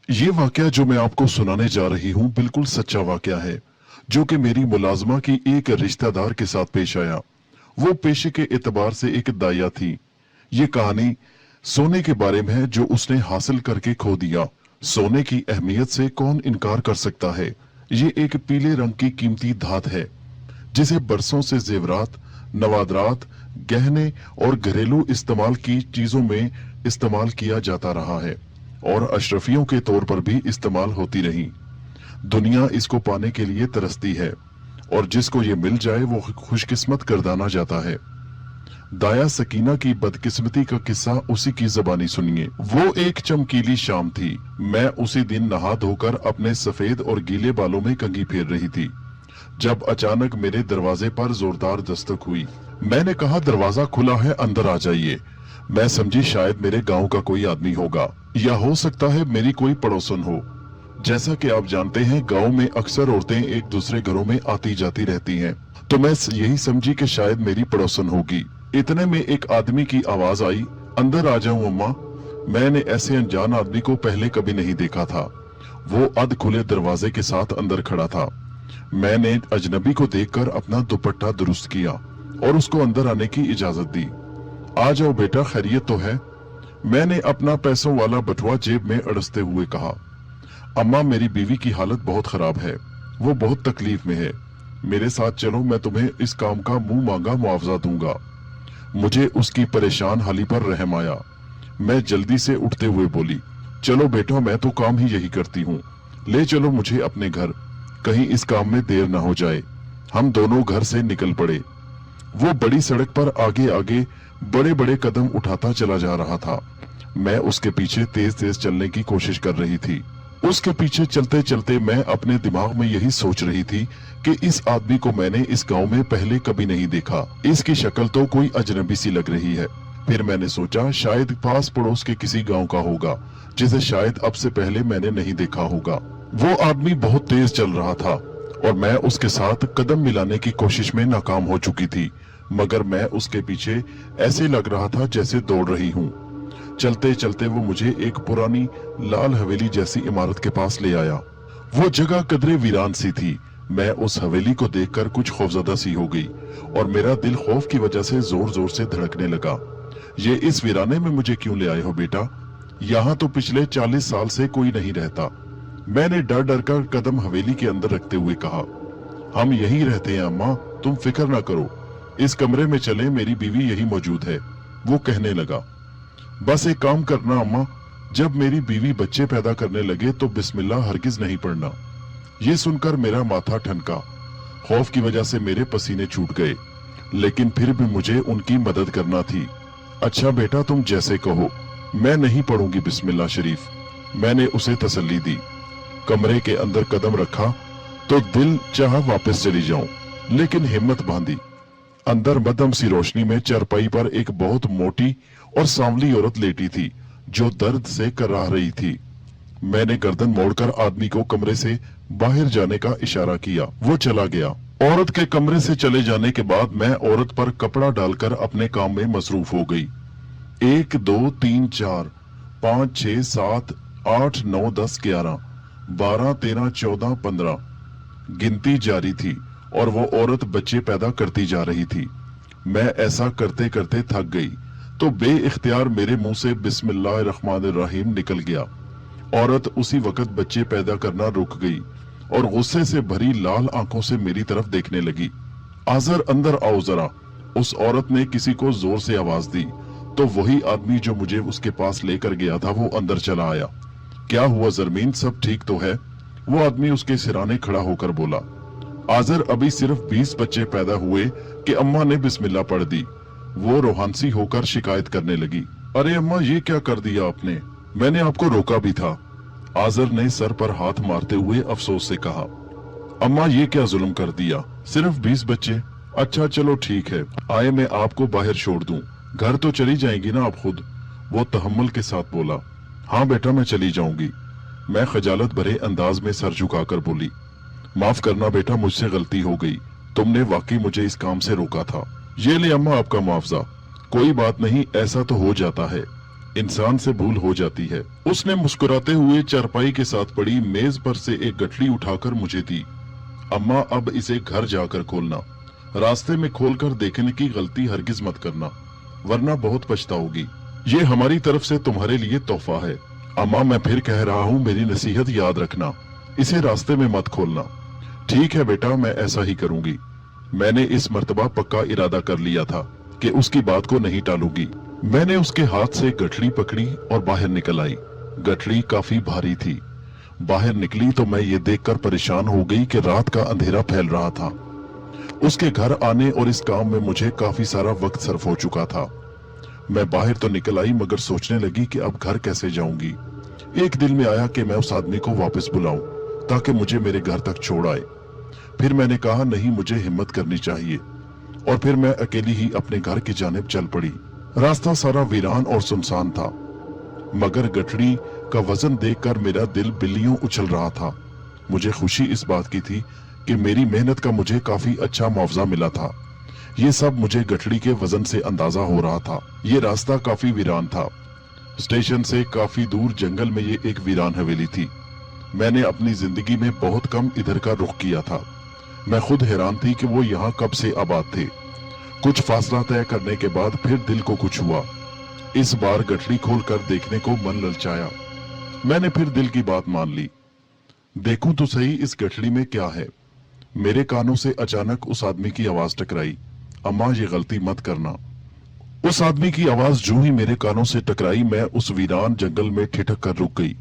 ये वाकया जो मैं आपको सुनाने जा रही हूँ बिल्कुल सच्चा वाकया है, जो कि मेरी मुलाजमा की एक रिश्तेदार के साथ पेश आया। वो पेशे के एतबार से एक दाइया थी। ये कहानी सोने के बारे में है जो उसने हासिल करके खो दिया। सोने की अहमियत से कौन इनकार कर सकता है। ये एक पीले रंग की कीमती धात है जिसे बरसों से जेवरात, नवादरात, गहने और घरेलू इस्तेमाल की चीजों में इस्तेमाल किया जाता रहा है और अशरफियों के तौर पर भी इस्तेमाल होती रही। दुनिया इसको पाने के लिए तरसती है और जिसको ये मिल जाए वो खुशकिस्मत गर्दाना जाता है। दाया सकीना की बदकिस्मती का किस्सा उसी की ज़बानी सुनिए। वो एक चमकीली शाम थी। मैं उसी दिन नहा धोकर अपने सफेद और गीले बालों में कंघी फेर रही थी जब अचानक मेरे दरवाजे पर जोरदार दस्तक हुई। मैंने कहा, दरवाजा खुला है, अंदर आ जाइए। मैं समझी शायद मेरे गांव का कोई आदमी होगा या हो सकता है मेरी कोई पड़ोसन हो। जैसा कि आप जानते हैं, गांव में अक्सर औरतें एक दूसरे घरों में आती जाती रहती हैं, तो मैं यही समझी कि शायद मेरी पड़ोसन होगी। इतने में एक आदमी की आवाज आई, अंदर आ जाऊं अम्मा। मैंने ऐसे अनजान आदमी को पहले कभी नहीं देखा था। वो अध खुले दरवाजे के साथ अंदर खड़ा था। मैंने अजनबी को देखकर अपना दुपट्टा दुरुस्त किया और उसको अंदर आने की इजाजत दी। आ जाओ बेटा, खैरियत तो है? मैंने अपना पैसों वाला बटुआ जेब में अड़सते हुए कहा। अम्मा, मेरी बीवी की हालत बहुत खराब है, वो बहुत तकलीफ में है। मेरे साथ चलो, मैं तुम्हें इस काम का मुंह मांगा मुआवजा दूंगा। मुझे उसकी परेशान हाली पर रहम आया। मैं जल्दी से उठते हुए बोली, चलो बेटा, मैं तो काम ही यही करती हूँ, ले चलो मुझे अपने घर, कहीं इस काम में देर ना हो जाए। हम दोनों घर से निकल पड़े। वो बड़ी सड़क पर आगे आगे बड़े बड़े कदम उठाता चला जा रहा था। मैं उसके पीछे तेज तेज चलने की कोशिश कर रही थी। उसके पीछे चलते चलते मैं अपने दिमाग में यही सोच रही थी कि इस आदमी को मैंने इस गांव में पहले कभी नहीं देखा। इसकी शक्ल तो कोई अजनबी सी लग रही है। फिर मैंने सोचा शायद पास पड़ोस के किसी गांव का होगा जिसे शायद अब से पहले मैंने नहीं देखा होगा। वो आदमी बहुत तेज चल रहा था और मैं उसके साथ कदम मिलाने की कोशिश में नाकाम हो चुकी थी, मगर मैं उसके पीछे ऐसे लग रहा था जैसे दौड़ रही हूँ। चलते चलते वो मुझे एक पुरानी लाल हवेली जैसी इमारत के पास ले आया। वो जगह कदरे वीरान सी थी। मैं उस हवेली को देखकर कुछ खौफजदा सी हो गई और मेरा दिल खौफ की वजह से जोर जोर से धड़कने लगा। ये इस वीराने में मुझे क्यों ले आए हो बेटा? यहाँ तो पिछले 40 साल से कोई नहीं रहता। मैंने डर डर कर कदम हवेली के अंदर रखते हुए कहा। हम यहीं रहते हैं अम्मा, तुम फिक्र ना करो। इस कमरे में चले, मेरी बीवी यही मौजूद है। वो कहने लगा। बस एक काम करना अम्मा, जब मेरी बीवी बच्चे पैदा करने लगे तो बिस्मिल्लाह हरगिज नहीं पढ़ना। ये सुनकर मेरा माथा ठनका। खौफ की वजह से मेरे पसीने छूट गए, लेकिन फिर भी मुझे उनकी मदद करना थी। अच्छा बेटा, तुम जैसे कहो, मैं नहीं पढ़ूंगी बिस्मिल्लाह शरीफ। मैंने उसे तसल्ली दी। कमरे के अंदर कदम रखा तो दिल चाहा वापस चली जाऊं, लेकिन हिम्मत बांधी। अंदर मध्यम सी रोशनी में चरपाई पर एक बहुत मोटी और सांवली औरत लेटी थी जो दर्द से कराह रही थी। मैंने गर्दन मोड़कर आदमी को कमरे से बाहर जाने का इशारा किया। वो चला गया। औरत के कमरे से चले जाने के बाद मैं औरत पर कपड़ा डालकर अपने काम में मसरूफ हो गई। 1 2 3 4 5 6 7 8 9 10 11 12 13 14 15 गिनती जारी थी और वो औरत बच्चे पैदा करती जा रही थी। मैं ऐसा करते करते थक गई तो बेइख्तियार मेरे मुंह से बिस्मिल्लाहिर्रहमानिर्रहीम निकल गया। औरत उसी वक्त बच्चे पैदा करना रुक गई और गुस्से से भरी लाल आंखों से मेरी तरफ देखने लगी। आजर, अंदर आओ जरा। उस औरत ने किसी को जोर से आवाज दी तो वही आदमी जो मुझे उसके पास लेकर गया था वो अंदर चला आया। क्या हुआ जरमीन, सब ठीक तो है? वो आदमी उसके सिराने खड़ा होकर बोला। आजर, अभी सिर्फ 20 बच्चे पैदा हुए कि अम्मा ने बिस्मिल्लाह पढ़ दी। वो रोहानसी होकर शिकायत करने लगी। अरे अम्मा, ये क्या कर दिया आपने? मैंने आपको रोका भी था। आजर ने सर पर हाथ मारते हुए अफसोस से कहा। अम्मा, ये क्या जुल्म कर दिया, सिर्फ 20 बच्चे? अच्छा चलो ठीक है, आए मैं आपको बाहर छोड़ दूं, घर तो चली जाएंगी ना आप खुद? वो तहम्मुल के साथ बोला। हाँ बेटा, मैं चली जाऊंगी। मैं खजालत भरे अंदाज में सर झुकाकर बोली। माफ करना बेटा, मुझसे गलती हो गई, तुमने वाकई मुझे इस काम से रोका था। ये ले अम्मा आपका मुआवजा। कोई बात नहीं, ऐसा तो हो जाता है। इंसान से भूल हो जाती है। उसने मुस्कुराते हुए चारपाई के साथ पड़ी मेज पर से एक गठरी उठाकर मुझे दी। अम्मा, अब इसे घर जाकर खोलना। रास्ते में खोलकर देखने की गलती हरगिज मत करना, वरना बहुत पछताओगी। ये हमारी तरफ से तुम्हारे लिए तोहफा है। अम्मा, मैं फिर कह रहा हूँ, मेरी नसीहत याद रखना, इसे रास्ते में मत खोलना। ठीक है बेटा, मैं ऐसा ही करूंगी। मैंने इस मर्तबा पक्का इरादा कर लिया था कि उसकी बात को नहीं टालूंगी। मैंने उसके हाथ से गठरी पकड़ी और बाहर निकल आई। गठरी काफी भारी थी। बाहर निकली तो मैं ये देखकर परेशान हो गई कि रात का अंधेरा फैल रहा था। उसके घर आने और इस काम में मुझे काफी सारा वक्त सर्फ हो चुका था। मैं बाहर तो निकल आई, मगर सोचने लगी कि अब घर कैसे जाऊंगी। एक दिल में आया कि मैं उस आदमी को वापस बुलाऊं ताकि मुझे मेरे घर तक छोड़ आए। फिर मैंने कहा, नहीं, मुझे हिम्मत करनी चाहिए, और फिर मैं अकेली ही अपने घर की जानिब चल पड़ी। रास्ता सारा वीरान और सुनसान था, मगर गठरी का वजन देखकर मेरा दिल बिल्लियों उछल रहा था। मुझे खुशी इस बात की थी कि मेरी मेहनत का मुझे काफी अच्छा मुआवजा मिला था। ये सब मुझे गठरी के वजन से अंदाजा हो रहा था। ये रास्ता काफी वीरान था। स्टेशन से काफी दूर जंगल में ये एक वीरान हवेली थी। मैंने अपनी जिंदगी में बहुत कम इधर का रुख किया था। मैं खुद हैरान थी कि वो यहाँ कब से आबाद थे। कुछ फासला तय करने के बाद फिर दिल को कुछ हुआ। इस बार गठरी खोलकर देखने को मन ललचाया। मैंने फिर दिल की बात मान ली। देखूं तो सही इस गठरी में क्या है। मेरे कानों से अचानक उस आदमी की आवाज टकराई। अम्मा, ये गलती मत करना। उस आदमी की आवाज जो ही मेरे कानों से टकराई, मैं उस वीरान जंगल में ठिठक कर रुक गई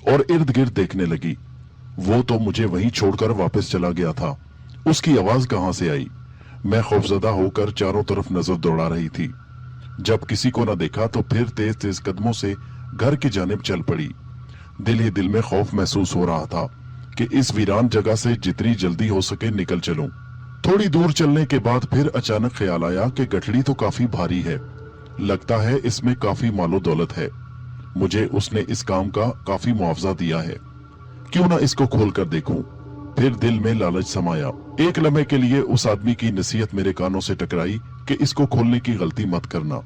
और इर्द गिर्द देखने लगी। वो तो मुझे वहीं छोड़कर वापस चला गया था। उसकी आवाज कहां से आई? मैं खौफजदा होकर चारों तरफ नजर दौड़ा रही थी। जब किसी को न देखा तो फिर तेज तेज कदमों से घर की जानिब चल पड़ी। दिल ही दिल में खौफ महसूस हो रहा था कि इस वीरान जगह से जितनी जल्दी हो सके निकल चलूं। थोड़ी दूर चलने के बाद फिर अचानक ख्याल आया कि गठरी तो काफी भारी है, लगता है इसमें काफी मालो दौलत है। मुझे उसने इस काम का काफी मुआवजा दिया है, क्यों ना इसको खोल कर देखूं। फिर दिल में लालच समाया। एक लम्हे के लिए उस आदमी की नसीहत मेरे कानों से टकराई कि इसको खोलने की गलती मत करना।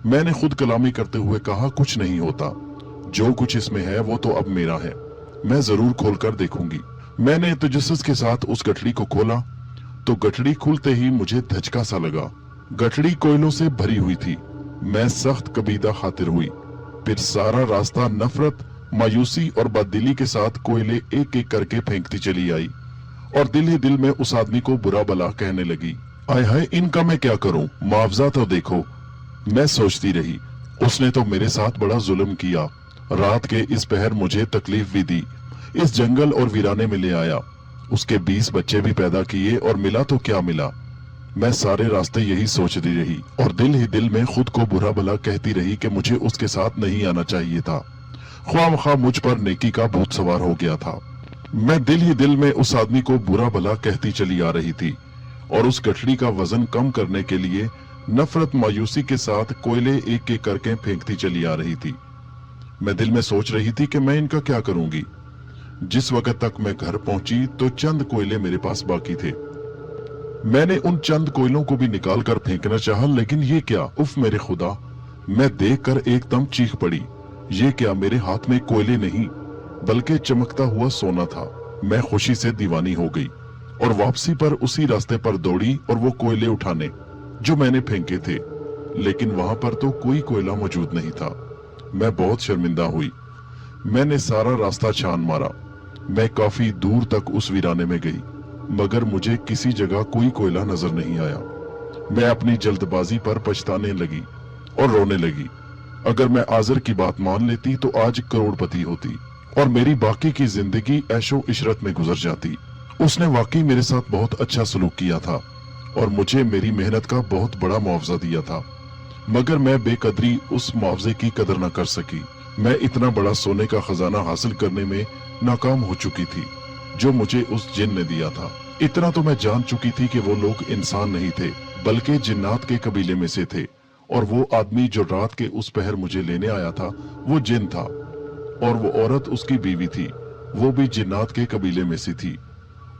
मैंने खुद कलामी करते हुए कहा, कुछ नहीं होता, जो कुछ इसमें है वो तो अब मेरा है, मैं जरूर खोल कर देखूंगी। मैंने तजस्सुस के साथ उस गठरी को खोला तो गठरी खुलते ही मुझे धचका सा लगा। गठरी कोयलों से भरी हुई थी। मैं सख्त कबीदा खातिर हुई। फिर सारा रास्ता नफरत, मायूसी और बददिली के साथ कोयले एक एक करके फेंकती चली आई और दिल ही दिल में उस आदमी को बुरा भला कहने लगी। आय हाय, इनका मैं क्या करूं, मुआवजा तो देखो। मैं सोचती रही, उसने तो मेरे साथ बड़ा जुल्म किया। रात के इस पहर मुझे तकलीफ भी दी, इस जंगल और वीराने में ले आया। उसके 20 बच्चे भी पैदा किए और मिला तो क्या मिला। मैं सारे रास्ते यही सोचती रही और दिल ही दिल में खुद को बुरा भला कहती रही कि मुझे उसके साथ नहीं आना चाहिए था। ख्वामख्वाह मुझ पर नेकी का भूत सवार हो गया था। मैं दिल ही दिल में उस आदमी को बुरा भला कहती चली आ रही थी और उस गठरी का वजन कम करने के लिए नफरत मायूसी के साथ कोयले एक एक करके फेंकती चली आ रही थी। मैं दिल में सोच रही थी कि मैं इनका क्या करूंगी। जिस वक्त तक मैं घर पहुंची तो चंद कोयले मेरे पास बाकी थे। मैंने उन चंद कोयलों को भी निकाल कर फेंकना चाहा, लेकिन ये क्या, उफ मेरे खुदा, मैं देखकर एकदम चीख पड़ी। ये क्या, मेरे हाथ में कोयले नहीं बल्कि चमकता हुआ सोना था। मैं खुशी से दीवानी हो गई और वापसी पर उसी रास्ते पर दौड़ी और वो कोयले उठाने जो मैंने फेंके थे, लेकिन वहां पर तो कोई कोयला मौजूद नहीं था। मैं बहुत शर्मिंदा हुई। मैंने सारा रास्ता छान मारा। मैं काफी दूर तक उस वीराने में गई, मगर मुझे किसी जगह कोई कोयला नजर नहीं आया। मैं अपनी जल्दबाजी पर पछताने लगी और रोने लगी। अगर मैं आजर की बात मान लेती तो आज करोड़पति होती और मेरी बाकी की जिंदगी ऐशो इशरत में गुजर जाती। उसने वाकई मेरे साथ बहुत अच्छा सलूक किया था और मुझे मेरी मेहनत का बहुत बड़ा मुआवजा दिया था, मगर मैं बेकदरी उस मुआवजे की कदर न कर सकी। मैं इतना बड़ा सोने का खजाना हासिल करने में नाकाम हो चुकी थी जो मुझे उस जिन ने दिया था। इतना तो मैं जान चुकी थी कि वो लोग इंसान नहीं थे बल्कि जिन्नात के कबीले में से थे, और वो आदमी जो रात के उस पहर मुझे लेने आया था वो जिन था, और वो औरत उसकी बीवी थी, वो भी जिन्नात के कबीले में से थी,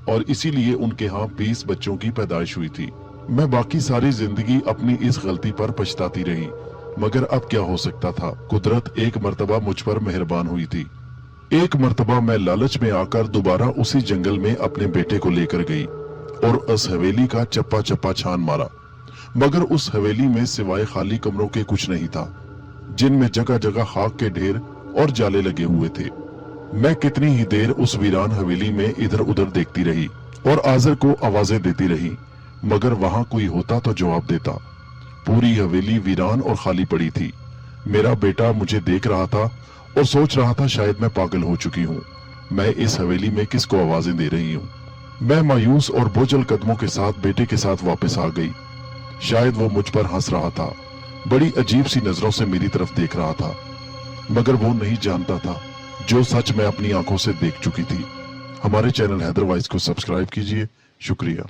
और इसीलिए उनके यहाँ 20 बच्चों की पैदाइश हुई थी। मैं बाकी सारी जिंदगी अपनी इस गलती पर पछताती रही, मगर अब क्या हो सकता था। कुदरत एक मर्तबा मुझ पर मेहरबान हुई थी। एक मर्तबा मैं लालच में आकर दोबारा उसी जंगल में अपने बेटे को लेकर गई और उस हवेली का चप्पा चप्पा छान मारा, मगर उस हवेली में सिवाय खाली कमरों के कुछ नहीं था, जिनमें जगह जगह खाक के ढेर और जाले लगे हुए थे। मैं कितनी ही देर उस वीरान हवेली में इधर उधर देखती रही और आज़र को आवाजें देती रही, मगर वहां कोई होता तो जवाब देता। पूरी हवेली वीरान और खाली पड़ी थी। मेरा बेटा मुझे देख रहा था और सोच रहा था शायद मैं पागल हो चुकी हूँ। मैं इस हवेली में किसको आवाजें दे रही हूँ। मैं मायूस और बोझल कदमों के साथ बेटे के साथ वापस आ गई। शायद वो मुझ पर हंस रहा था, बड़ी अजीब सी नजरों से मेरी तरफ देख रहा था, मगर वो नहीं जानता था जो सच मैं अपनी आंखों से देख चुकी थी। हमारे चैनल हैदर वाइज को सब्सक्राइब कीजिए। शुक्रिया।